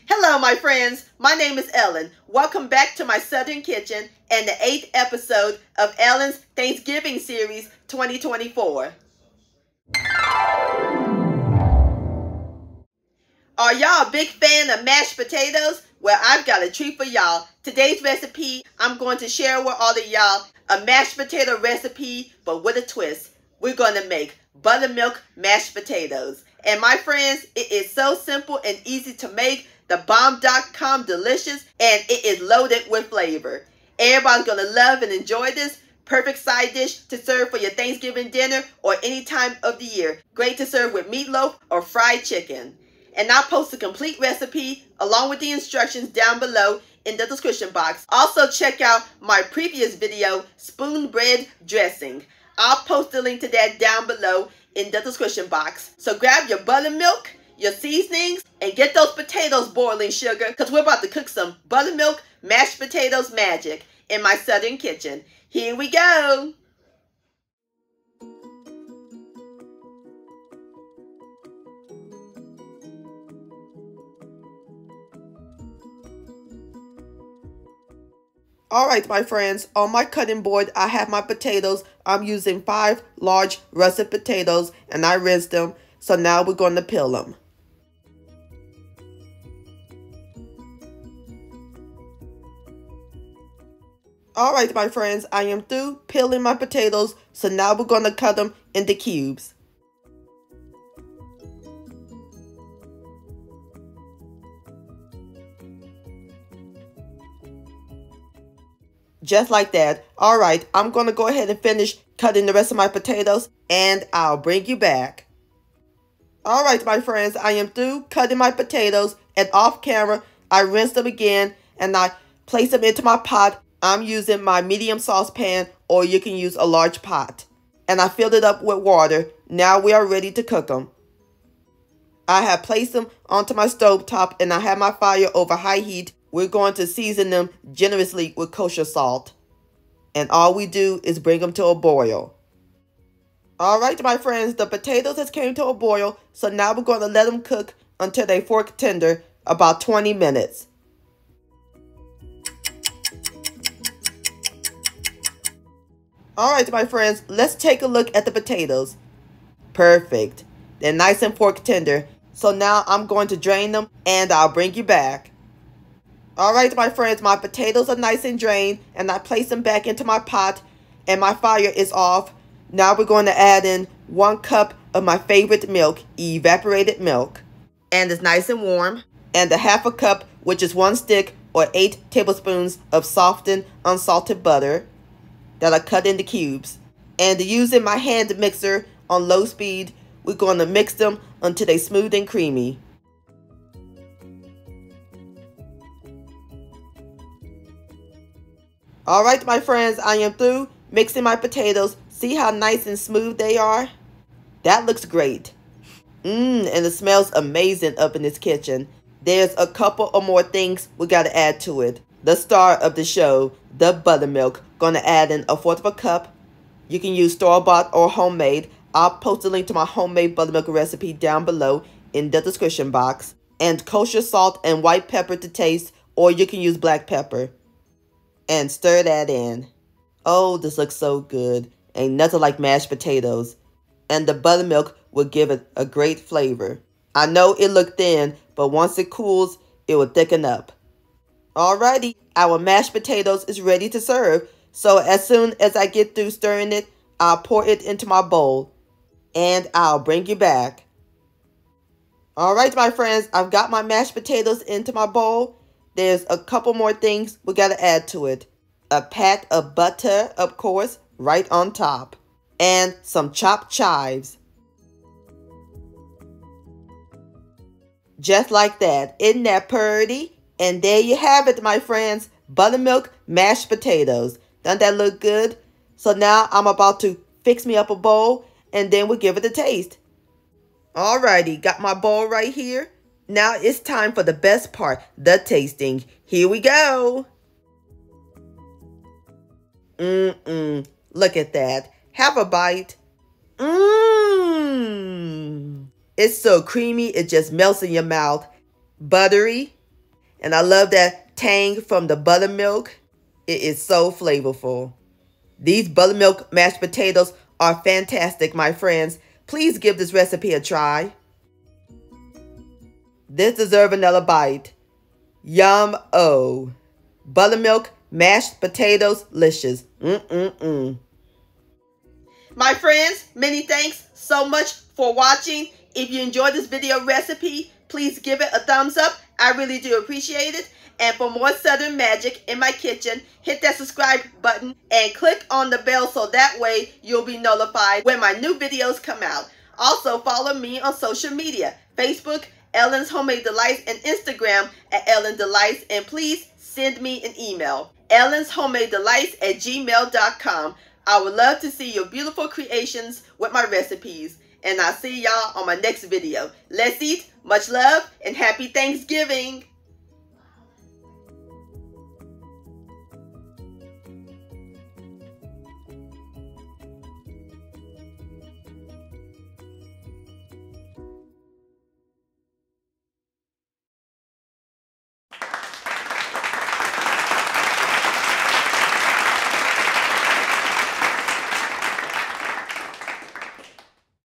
Hello, my friends. My name is Ellen. Welcome back to my Southern Kitchen and the 8th episode of Ellen's Thanksgiving Series 2024. Are y'all a big fan of mashed potatoes? Well, I've got a treat for y'all. Today's recipe, I'm going to share with all of y'all a mashed potato recipe, but with a twist. We're going to make buttermilk mashed potatoes. And my friends, it is so simple and easy to make. The bomb.com delicious, and it is loaded with flavor. Everybody's going to love and enjoy this. Perfect side dish to serve for your Thanksgiving dinner or any time of the year. Great to serve with meatloaf or fried chicken. And I'll post the complete recipe along with the instructions down below in the description box. Also check out my previous video, spoon bread dressing. I'll post the link to that down below in the description box. So grab your buttermilk, your seasonings, and get those potatoes boiling, sugar, because we're about to cook some buttermilk mashed potatoes magic in my Southern kitchen. Here we go. Alright, my friends, on my cutting board, I have my potatoes. I'm using 5 large russet potatoes, and I rinsed them. So now we're going to peel them. Alright, my friends, I am through peeling my potatoes. So now we're going to cut them into cubes. Just like that. Alright, I'm going to go ahead and finish cutting the rest of my potatoes, and I'll bring you back. Alright, my friends, I am through cutting my potatoes, and off camera, I rinsed them again, and I placed them into my pot. I'm using my medium saucepan, or you can use a large pot. And I filled it up with water. Now we are ready to cook them. I have placed them onto my stove top, and I have my fire over high heat. We're going to season them generously with kosher salt. And all we do is bring them to a boil. Alright, my friends, the potatoes has came to a boil. So now we're going to let them cook until they fork tender, about 20 minutes. Alright, my friends, let's take a look at the potatoes. Perfect. They're nice and fork tender. So now I'm going to drain them, and I'll bring you back. Alright, my friends, my potatoes are nice and drained, and I place them back into my pot, and my fire is off. Now we're going to add in 1 cup of my favorite milk, evaporated milk, and it's nice and warm, and a half a cup, which is 1 stick or 8 tablespoons of softened unsalted butter that I cut into cubes. And using my hand mixer on low speed, we're going to mix them until they're smooth and creamy. Alright, my friends, I am through mixing my potatoes. See how nice and smooth they are? That looks great. And it smells amazing up in this kitchen. There's a couple of more things we got to add to it. The star of the show, the buttermilk. Gonna add in 1/4 cup. You can use store-bought or homemade. I'll post a link to my homemade buttermilk recipe down below in the description box. And kosher salt and white pepper to taste, or you can use black pepper. And stir that in. Oh, this looks so good. Ain't nothing like mashed potatoes. And the buttermilk will give it a great flavor. I know it looked thin, but once it cools, it will thicken up. Alrighty, our mashed potatoes is ready to serve. So as soon as I get through stirring it, I'll pour it into my bowl. And I'll bring you back. Alright, my friends, I've got my mashed potatoes into my bowl. There's a couple more things we got to add to it. A pat of butter, of course, right on top. And some chopped chives. Just like that. Isn't that pretty? And there you have it, my friends. Buttermilk mashed potatoes. Doesn't that look good? So now I'm about to fix me up a bowl, and then we'll give it a taste. Alrighty, got my bowl right here. Now it's time for the best part, the tasting. Here we go. Look at that. Have a bite. It's so creamy, it just melts in your mouth. Buttery, And I love that tang from the buttermilk. It is so flavorful. These buttermilk mashed potatoes are fantastic, my friends. Please give this recipe a try. This deserves another bite. Yum-o. Buttermilk mashed potatoes, licious. My friends, many thanks so much for watching. If you enjoyed this video recipe, please give it a thumbs up. I really do appreciate it. And for more Southern magic in my kitchen, hit that subscribe button and click on the bell so that way you'll be notified when my new videos come out. Also, follow me on social media, Facebook, Ellen's Homemade Delights, and Instagram at Ellen Delights. And please send me an email, ellenshomemade-delights@gmail.com. I would love to see your beautiful creations with my recipes. And I'll see y'all on my next video. Let's eat. Much love and happy Thanksgiving.